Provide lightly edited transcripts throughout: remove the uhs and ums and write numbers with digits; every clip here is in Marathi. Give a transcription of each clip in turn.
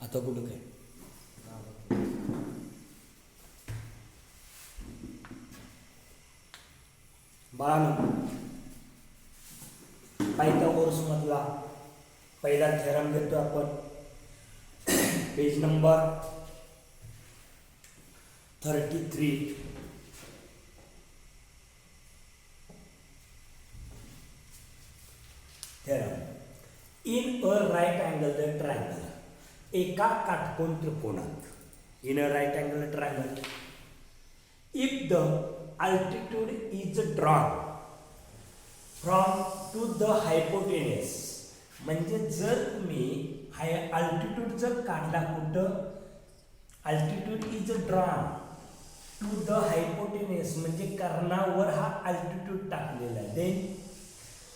आता कुठं काय बाळांनो, पायथागोरसमधला पहिला थेरम घेतो आपण. Page number 33. Theorem. In a right angle triangle, एका काटकोन त्रिकोणात, in a right angle triangle, if the altitude is drawn from to the hypotenuse, म्हणजे जर तुम्ही अल्टिट्यूड जर काढला कुठं, altitude is drawn to the hypotenuse म्हणजे कर्णावर हा अल्टिट्यूड टाकलेला आहे, then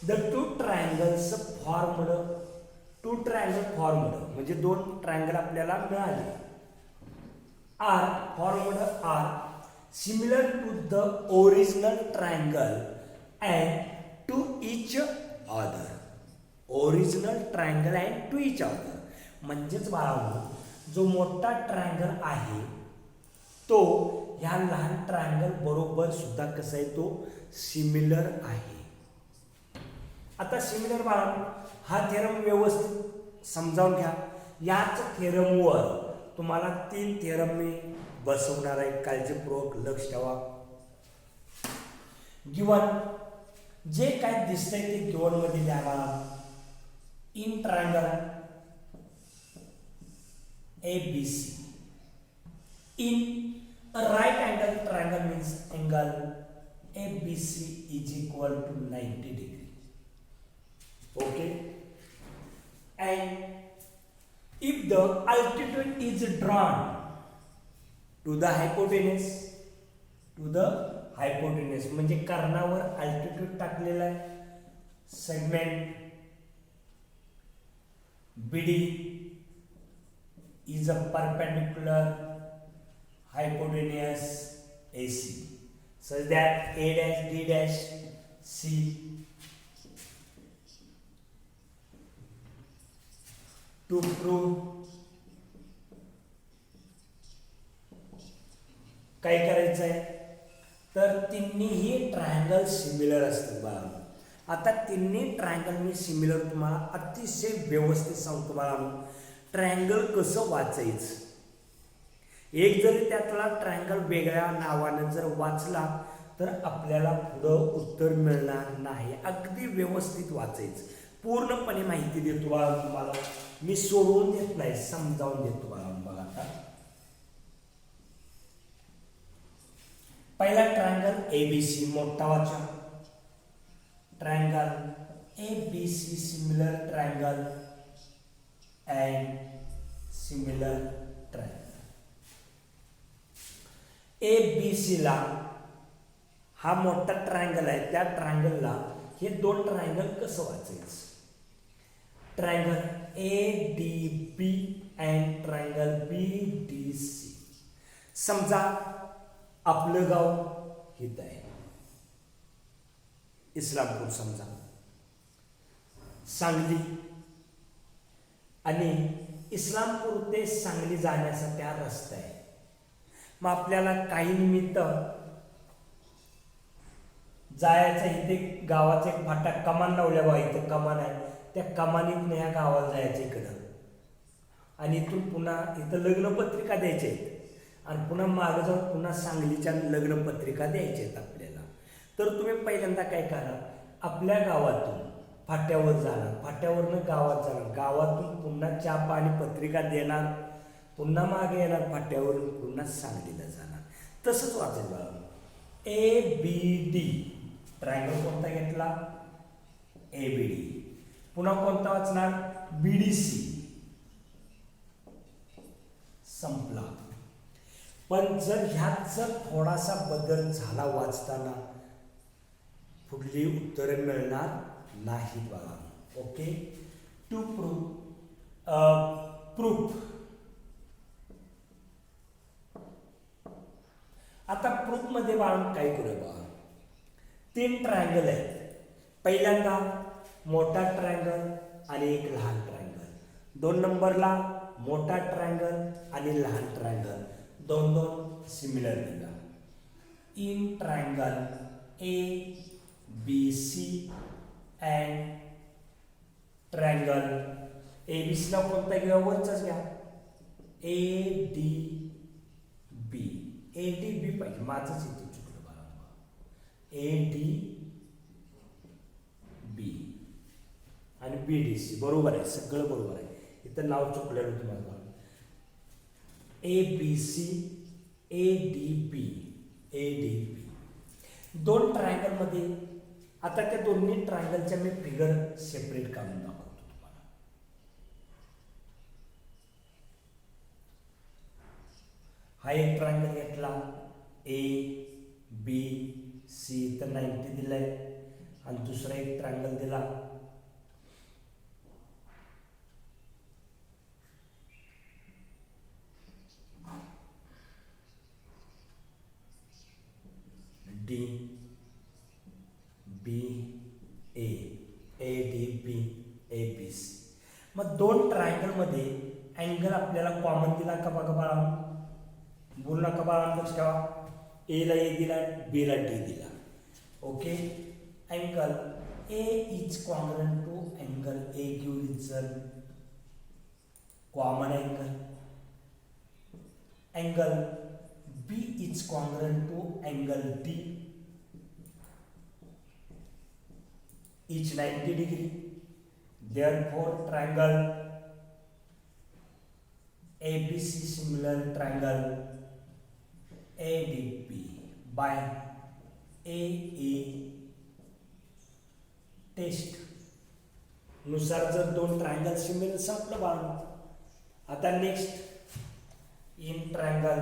the two triangles formed, two triangle formed म्हणजे दोन ट्रायंगल आपल्याला मिळाले, are formed are similar to the original triangle and to each other, original triangle and to each other. म्हणजेच बाळांनो, जो मोठा ट्रायंगल आहे तो ह्या लहान ट्रायंगल बरोबर सुद्धा कसा आहे, तो सिमिलर आहे. आता सिमिलर बाळांनो, हा थेरम व्यवस्थित समजावून घ्या. याच थेरमवर तुम्हाला 3 थेरम मी बसवणार आहे, काळजीपूर्वक लक्ष ठेवा. गिवन जे काय दिसतंय ते गिवन मध्ये लिहा बाळा. In triangle ABC, in a right angle triangle means angle ABC is equal to 90 degree. Okay, and if the altitude is drawn to the hypotenuse, to the hypotenuse म्हणजे कर्णावर अल्टिट्यूड टाकलेला आहे, segment BD is a perpendicular hypotenuse AC such that A dash D dash C to prove काय करायचं आहे, तर तिन्ही ट्रायंगल सिमिलर असतात बाळा. आता तिन्ही ट्रायंगल मी सिमिलर तुम्हाला अतिशय व्यवस्थित सांगतो बाळांनो. ट्रायंगल कसं वाचायचं, एक जरी त्यातला ट्रायंगल वेगळ्या नावानं जर वाचला तर आपल्याला पुढं उत्तर मिळणार नाही. अगदी व्यवस्थित वाचायचं, पूर्णपणे माहिती देतो बाळा तुम्हाला मी, सोडून देत नाही, समजावून देतो बाळा. बघा आता पहिला ट्रायंगल ABC, मोठा वाचा triangle ABC, similar triangle and similar triangle. ABC ला हा मोठा ट्रायंगल आहे, त्या ट्रायंगलला हे दोन ट्रायंगल कसं वाचायचं, triangle ADB and triangle BDC. समजा आपलं गाव हित आहे इस्लामपूर, समजा सांगली, आणि इस्लामपूर ते सांगली जाण्यासाठी हा रस्ता आहे. मग आपल्याला काही निमित्त जायचं, इथे गावाचा एक फाटा कमान लावल्या बा, इथं कमान आहे, त्या कमानीतनं ह्या गावाला जायचं इकडं, आणि इथून पुन्हा इथं लग्नपत्रिका द्यायच्या आहेत, आणि पुन्हा मागं जाऊन पुन्हा सांगलीच्या लग्नपत्रिका द्यायच्या आहेत आपल्याला. तर तुम्ही पहिल्यांदा काय करा, आपल्या गावातून फाट्यावर जाणार, फाट्यावरनं गावात जाणार, गावातून पुन्हा चहा पाणी पत्रिका देणार, पुन्हा मागे येणार, फाट्यावरून पुन्हा सांगलीला जाणार. तसंच वाचायचं बाळा. ABD ट्रायंगल कोणता घेतला, ABD. पुन्हा कोणता वाचणार, BDC. संपला. पण जर ह्यात जर थोडासा बदल झाला वाचताना, पुढली उत्तरे मिळणार नाही बाळा. Okay, to proof. आता प्रूफ मध्ये बाळा काय करूया बाळा, 3 ट्रायंगल आहेत. पहिल्यांदा मोठा ट्रायंगल आणि एक लहान ट्रायंगल, 2 नंबरला मोठा ट्रायंगल आणि लहान ट्रायंगल दोन दोन सिमिलर दिला. In triangle A B C and triangle A B सीला कोणता घ्या, वरचाच घ्या, ए डी बी. ए डी बी पाहिजे, माझंच इथे चुकलं बघा. ए डी बी आणि बी डी सी बरोबर आहे, सगळं बरोबर आहे. इथं नाव चुकलेलं तुम्हाला. A B C A D B A D B दोन ट्रायंगलमध्ये. आता त्या दोन्ही ट्रायंगलच्या मी फिगर सेपरेट काढून दाखवतो तुम्हाला. हा एक ट्रायंगल घेतला ए बी सी, तर 90 दिलाय. आणि दुसरा एक ट्रायंगल दिला D B A A D B A B C. मग दोन ट्रायंगलमध्ये अँगल आपल्याला कॉमन दिला का बघा बाळा, बोलू नका बाळा, लक्ष ठेवा. ए ला ए दिला, बी ला डी दिला. Okay, angle A is congruent to angle A gives common angle. Angle B is congruent to angle D, each 90 degree. Therefore, triangle ABC similar triangle ADB by AA test नुसार जर दोन ट्रायंगल सिमिलर संपलं बाळा. आता नेक्स्ट इन ट्रायंगल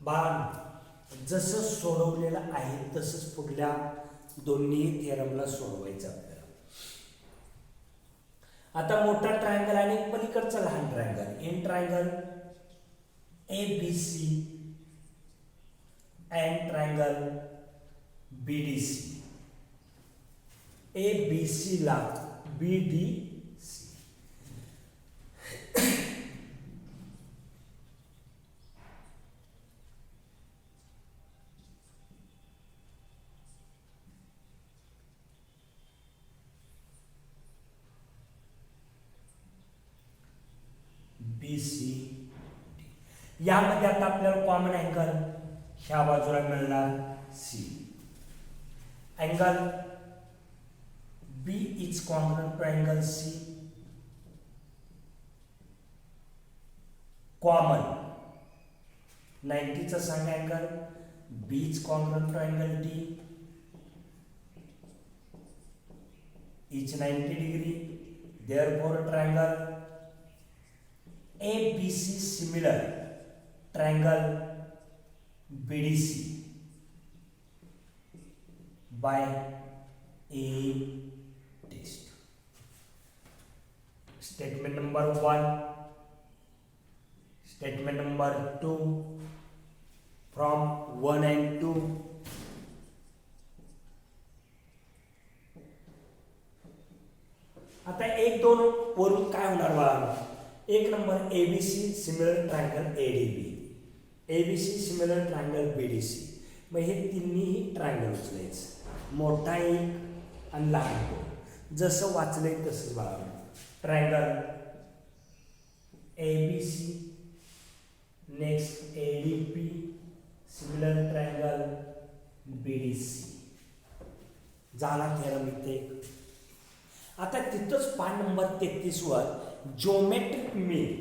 बाण जसं सोडवलेलं आहे तसंच पुढल्या दोन्ही थिअरमला सोडवायचं आपल्याला. आता मोठा ट्रायंगल आणि पलीकडचा लहान triangle. In triangle A B C and triangle B D C. A B C ला B D C. B C D. यामध्ये आता आपल्याला कॉमन अँगल ह्या बाजूला मिळणार C. Angle B is congruent to angle C. Common 90 चा सांग angle B is congruent to angle D, each 90 degree. Therefore triangle ABC similar triangle BDC by A test. Statement number 1, statement number 2 from 1 and 2. आता 1 2 वरून काय होणार बाळा. एक number ABC similar triangle ADB, ABC similar triangle BDC. मग हे तिन्ही ट्रायंगल उचलायचं, मोठा एक आणि लहान दोन. जसं वाचलंय तसंच बघा. Triangle ABC, next ADB similar triangle BDC. झाला थेरम इथे. आता तिथंच पान नंबर 33 वर ज्योमेट्रिक मीन.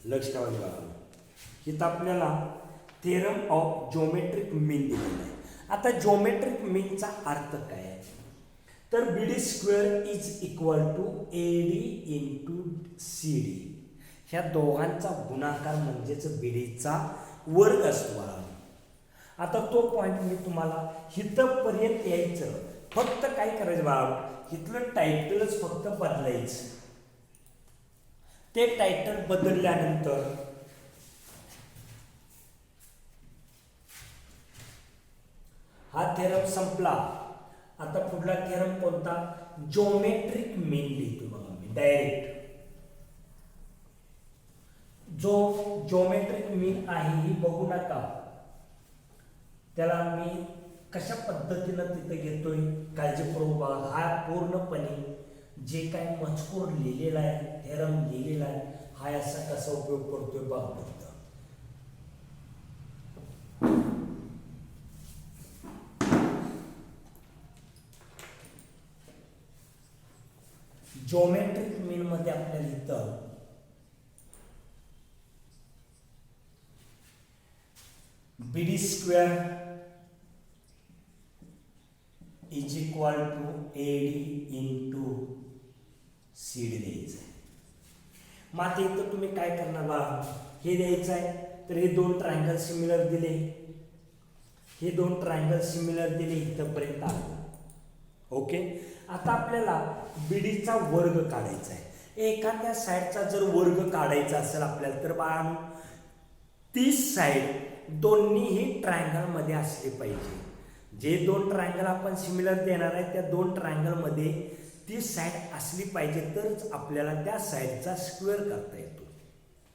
लक्ष ठेवा, इथं आपल्याला थेरम ऑफ ज्योमेट्रिक मीन दिलेला आहे. आता ज्योमेट्रिक मीनचा अर्थ काय आहे, तर BD square is equal to AD into C D. ह्या दोघांचा गुणाकार म्हणजेच बीडीचा वर्ग असतो. आता तो पॉईंट मी तुम्हाला इथंपर्यंत यायचं, फक्त काय करायचं बाळा, इथलं टायटलच फक्त बदलायचं. ते टायटल बदलल्यानंतर हा थेरम संपला. आता पुढला थेरम कोणता, ज्योमेट्रिक मीन लिहितो बघा. डायरेक्ट जो जॉमेट्रिक मीन आहे ही बघू नका, त्याला मी कशा पद्धतीनं तिथे घेतोय काळजीपूर्वक बघा. हा पूर्णपणे जे काय मजकूर लिहिलेला आहे, थेरम लिहिलेला आहे, हा असा कसा उपयोग करतोय बघ फक्त. जॉमेट्रिक मीन मध्ये आपल्याला इथं BD square is equal to AD into CD द्यायचं आहे. मग आता इथं तुम्ही काय करणार बा, हे द्यायचं आहे तर हे दोन ट्रायंगल सिमिलर दिले, हे दोन ट्रायंगल सिमिलर दिले इथंपर्यंत आलं. ओके, आता आपल्याला बीडीचा वर्ग काढायचा आहे. एखाद्या साईडचा जर वर्ग काढायचा असेल आपल्याला तर बाळांनो ती साईड दोन्हीही ट्रायंगल मध्ये असली पाहिजे. जे दोन ट्रायंगल आपण सिमिलर देणार आहे त्या दोन ट्रायंगल मध्ये ती साईड असली पाहिजे तरच आपल्याला त्या साईडचा स्क्वेअर करता येतो.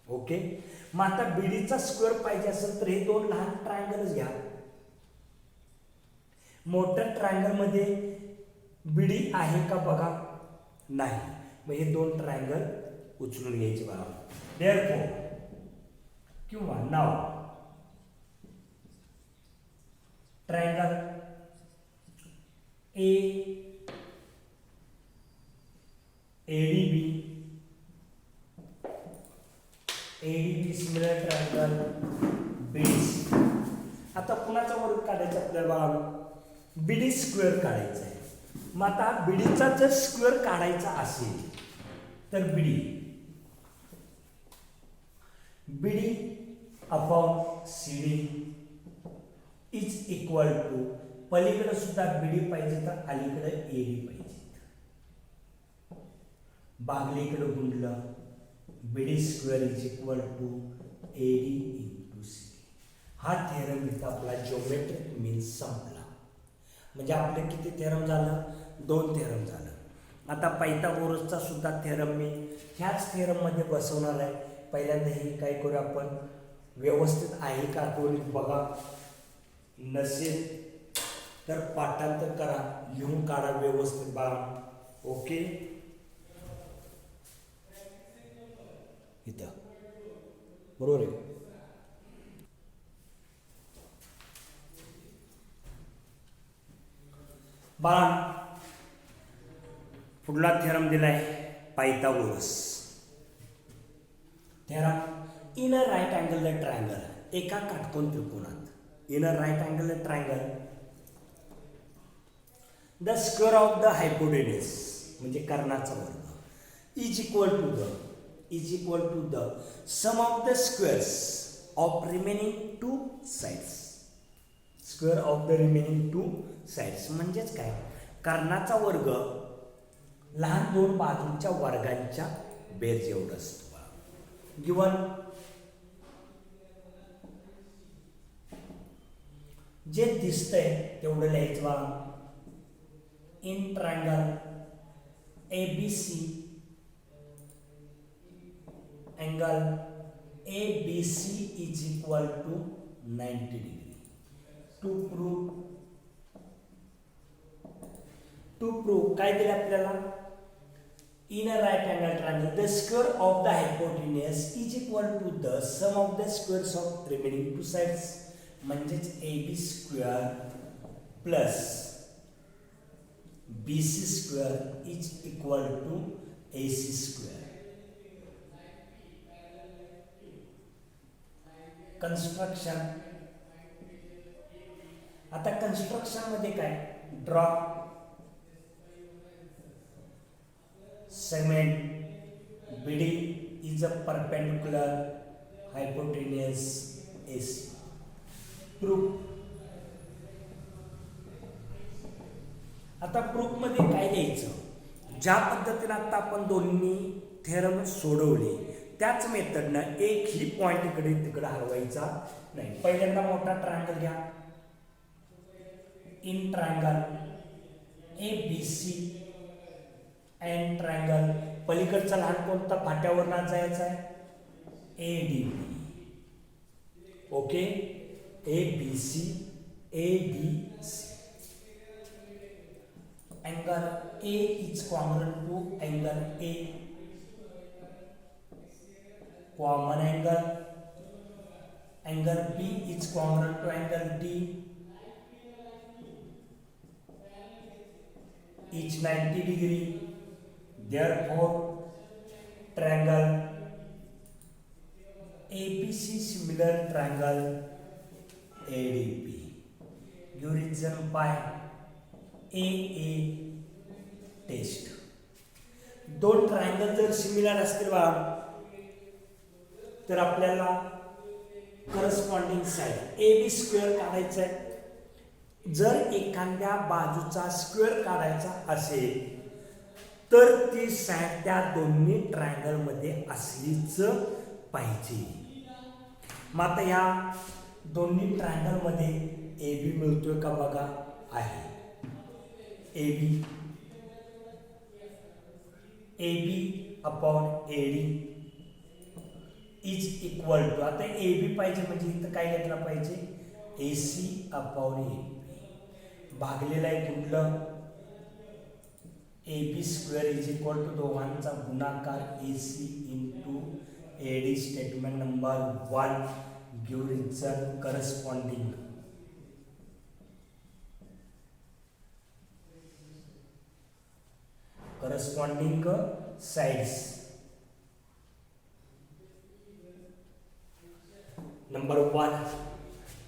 ओके, मग आता बीडीचा स्क्वेअर पाहिजे असेल तर हे दोन लहान ट्रायंगलच घ्या. मोठ्या ट्रायंगल मध्ये बीडी आहे का बघा, नाही. मग हे दोन ट्रायंगल उचलून घ्यायचे बघा. देअरफॉर किंवा नाव triangle ADB similar triangle BDC. आता कुणाचा वर्ग काढायचा आपल्याला बघा, BD स्क्वेअर काढायचा आहे. मग आता बीडीचा जर स्क्वेअर काढायचा असेल तर BD upon CD is equal to, पलीकडे सुद्धा BD पाहिजे तर अलीकडे AD पाहिजे, बागलीकडे गुंडलं BD square is equal to AD into CD. हा थेरम इथं आपला जिओमेट्रिक मीन संपला. म्हणजे आपले किती थेरम झालं, दोन थेरम झालं. आता पायथागोरसचा सुद्धा थेरम मी ह्याच थेरम मध्ये बसवणार आहे. पहिल्यांदा हे काय करू आपण, व्यवस्थित आहे का आठवणीत बघा, नसेल तर पाठांतर करा, लिहून काढा व्यवस्थित बघा. ओके, इथं बरोबर आहे. बाळा पुढला थेरम दिलाय Pythagoras theorem. In a right angle triangle, एका काटकोन त्रिकोणात in a right angle triangle the square of the hypotenuse म्हणजे कर्णाचा वर्ग is equal to the sum of the squares of remaining two sides. Square of the remaining two sides म्हणजेच काय, कर्णाचा वर्ग लहान दोन बाजूंच्या वर्गांच्या बेरज एवढं असतो. गिवन जे दिसतंय तेवढं लिहायचं बघा. In triangle ABC angle ABC is equal to 90 degree. To prove काय दिलं आपल्याला, in a right angle triangle the square of the hypotenuse is equal to the sum of the squares of remaining two sides. म्हणजेच AB square plus BC square is equal to AC square. Construction, आता कन्स्ट्रक्शन मध्ये काय, draw segment BD is a perpendicular hypotenuse AC. Proof. आता प्रूफ मध्ये काय द्यायचं, ज्या पद्धतीने आता आपण दोन्ही थेरम सोडवले त्याच मेथडनं एकही पॉइंट इकडे तिकडे हलवायचा नाही. पहिल्यांदा मोठा ट्रायंगल घ्या. In triangle ABC and triangle पलीकडचा लहान कोणता फाट्यावरनं जायचा आहे? ADB. Okay, ABC, ADC. Angle A is congruent to angle A. Common angle. Angle B is congruent to angle D. Each 90 degree. Therefore, triangle ABC similar triangle ADB. Give reason by AA test. दोन ट्रायंगल जर सिमिलर असतील बा तर आपल्याला करस्पॉन्डिंग साइड AB स्क्वेअर काढायचा आहे. जर एखाद्या बाजूचा स्क्वेअर काढायचा असेल तर ती साइड त्या दोन्ही ट्रायंगल मध्ये असलीच पाहिजे. मग आता या दोन्ही ट्रायंगल मध्ये AB मिळतोय का बघा. आहे. AB upon AD is equal to, आता AB पाहिजे म्हणजे इथं काय घेतला पाहिजे? AC अपॉन AB भागलेला आहे कुठलं? AB square is equal to दोघांचा गुणाकार AC into AD. Statement number 1. Give reason corresponding. Corresponding sides. Number 1.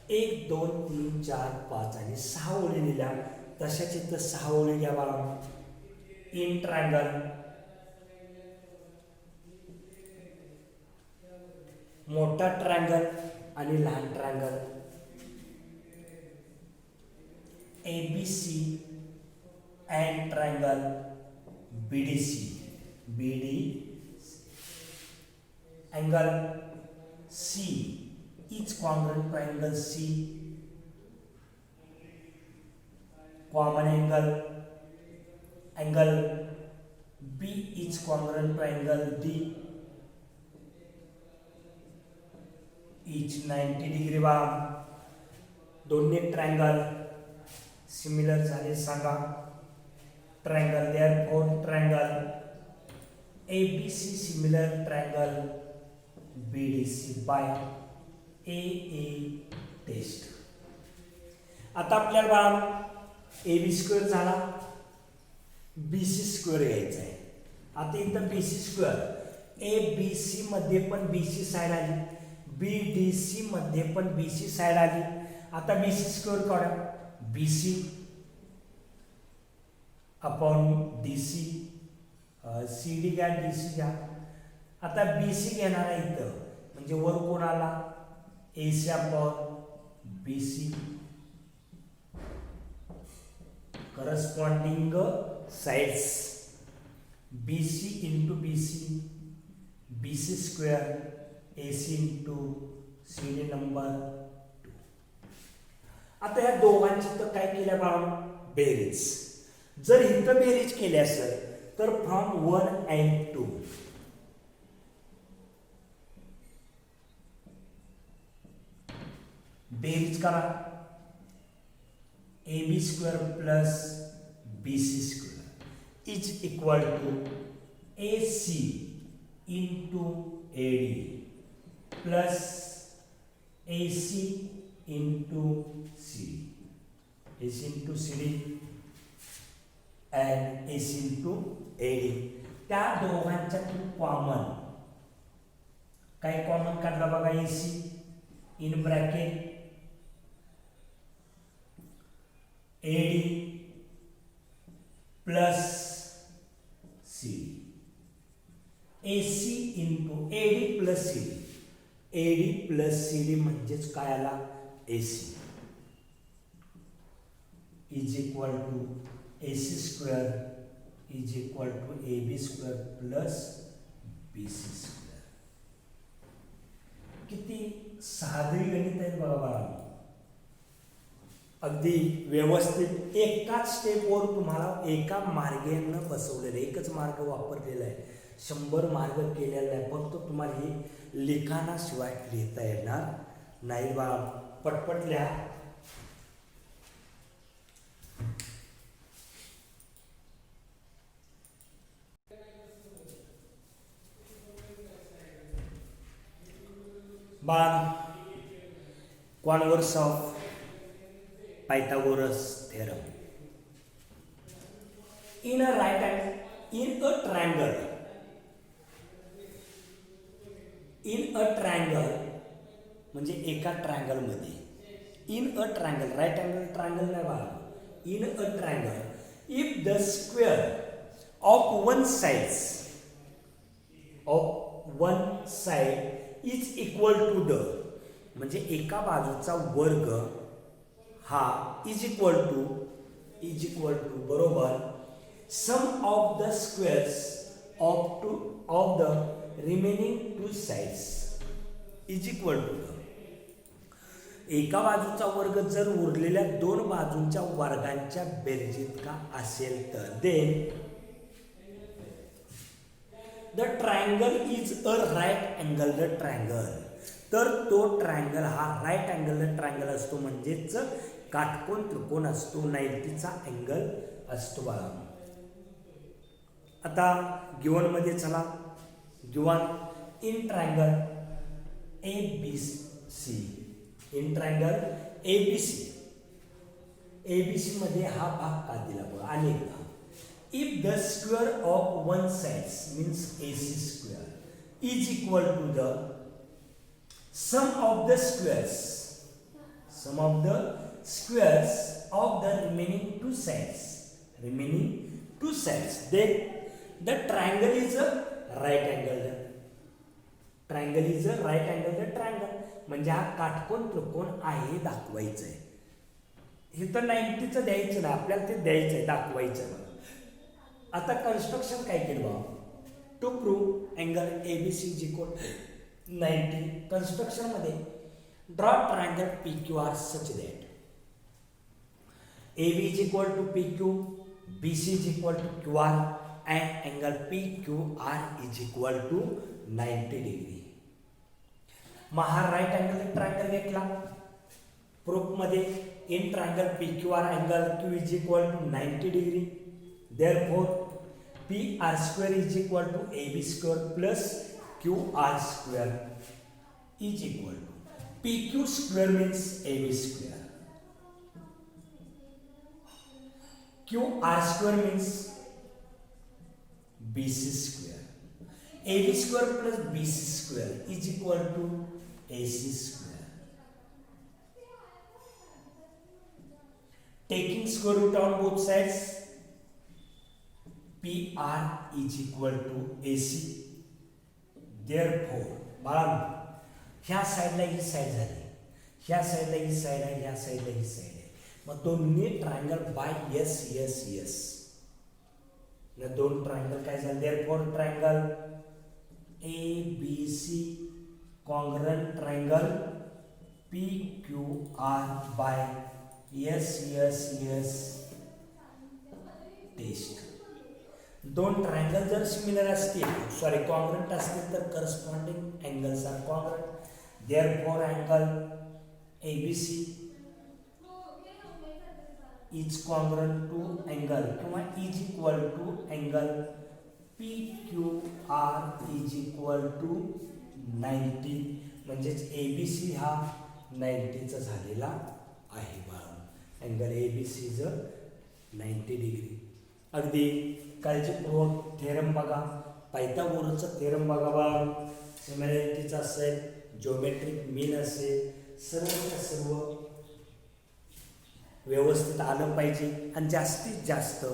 1 2 3 4 5 आणि 6 ओळी दिल्या. तशाच इथं 6 ओळी घ्या बाळा. इन ट्रायंगल मोठा ट्रायंगल आणि लहान triangle ABC and triangle BD angle C is congruent to angle C. Common angle B is congruent to angle D. Each 90 degree बा. दोन्ही ट्रायंगल सिमिलर झाले सांगा. Triangle, therefore triangle ABC similar triangle BDC by AA test. आता आपल्याला AB स्क्वेअर झाला, BC स्क्वेअर घ्यायचा आहे. आता इथं BC स्क्वेअर ABC मध्ये पण BC साइड आली, BDC मध्ये पण BC साइड आली. आता BC स्क्वेअर काढा. BC upon DC. CD घ्या, DC घ्या. आता BC घेणार आहे इथं म्हणजे वर कोण आला? AC upon BC. Corresponding sides BC into BC, BC square AC into CD number 2. आता या दोघांची तर काय केलं बाळा? बेरीज. जर इथं बेरीज केली असेल तर फ्रॉम 1 and 2 बेरीज करा. AB square plus BC square is equal to AC into AD plus AC into CD. AC into CD and AC into AD. त्या दोघांच्यातून कॉमन काय कॉमन काढला बघा? AC in bracket AD plus CD. AC into AD plus CD. AD plus CD म्हणजेच काय आला? AC is equal to AC square is equal to AB square plus BC square. किती साधी गणित आहे बघा बाळा. अगदी व्यवस्थित एकाच स्टेपवर तुम्हाला एका मार्गाने बसवलेलं, एकच मार्ग वापरलेला आहे. 100 मार्क केलेला नाही, फक्त तुम्हाला ही लिखाणाशिवाय लिहिता येणार नाही बा. पटपट लिहा. बाण converse of Pythagoras theorem. In a triangle, in a triangle म्हणजे एका ट्रायंगलमध्ये, in a triangle, right angle triangle नाही बघा, in a triangle, if the square of one side is equal to the, म्हणजे एका बाजूचा वर्ग हा इज इक्वल टू बरोबर sum of the squares of the remaining two sides is equal to the. एका बाजूचा वर्ग जर उरलेल्या दोन बाजूंच्या वर्गांच्या बेरजितका असेल तर then the triangle is a right angle triangle. तर तो ट्रायंगल हा राईट अँगल ट्रायंगल असतो, म्हणजेच काटकोन त्रिकोण असतो, 90चा अँगल असतो बाळा. आता गिवन मध्ये चला, given in triangle ABC, in triangle ABC मध्ये हा भाग का दिला बघा अनेकदा. If the square of one sides means AC square is equal to the sum of the squares of the remaining two sides, then the triangle is a right angled triangle. म्हणजे हा काटकोन त्रिकोण आहे दाखवायचं आहे. हे तर 90चं द्यायचं ना आपल्याला, ते द्यायचं आहे, दाखवायचं आहे. आता कन्स्ट्रक्शन काय केलं बा, to prove angle ABC is equal 90. Construction मध्ये draw triangle PQR such that AB is equal to PQ, BC is equal to QR and angle PQR is equal to 90 degree. मग हा राईट अँगल ट्रायंगल घेतला प्रूफ मध्ये. In triangle PQR angle Q is equal to 90 degree. Therefore PR square is equal to AB square plus QR square is equal to PQ square means AB square, QR square means BC square, AB square plus BC square is equal to AC square. Taking square root on both sides, PR is equal to AC. Therefore, बाळांनो ह्या साईडला ही साईड झाली, ह्या साईडला ही साईड आहे, ह्या साईडला ही साईड आहे. मग दोन्ही ट्रायंगल बाय S या दोन ट्रायंगल काय झाले. Therefore triangle ABC congruent triangle PQR by S test. दोन ट्रायंगल जर सिमिलर असतील, कॉन्ग्रुएंट असतील तर corresponding angles are congruent. Therefore angle ABC is congruent to angle किंवा is equal to angle PQR is equal to 90. म्हणजेच ABC हा 90चा झालेला आहे बाळा. Angle ABC is 90 degree. अगदी काळजीपूर्वक थेरम बघा, पायथागोरसचा थेरम बघा बा. सिमिलॅरिटीचा असेल, जिओमेट्रिक मीन असेल, सर्व व्यवस्थित आलं पाहिजे. आणि जास्तीत जास्त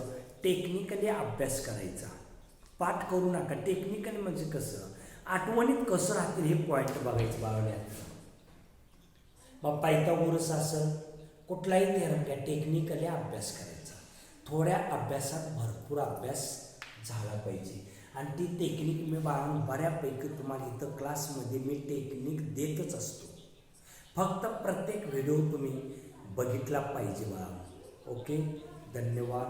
टेक्निकली अभ्यास करायचा, पाठ करू नका. टेक्निकली म्हणजे कसं, आठवणीत कसं राहतील हे पॉईंट बघायचं बाळवण्यात. मग पायथागोरस असेल, कुठलाही थेरम घ्या, टेक्निकली अभ्यास करायचा. थोड्या अभ्यासात भरपूर अभ्यास झाला पाहिजे. आणि ती टेक्निक मी बऱ्यापैकी तुम्हाला इथं क्लासमध्ये मी टेक्निक देतच असतो. फक्त प्रत्येक व्हिडिओ तुम्ही बघितला पाहिजे बाळा. ओके, धन्यवाद.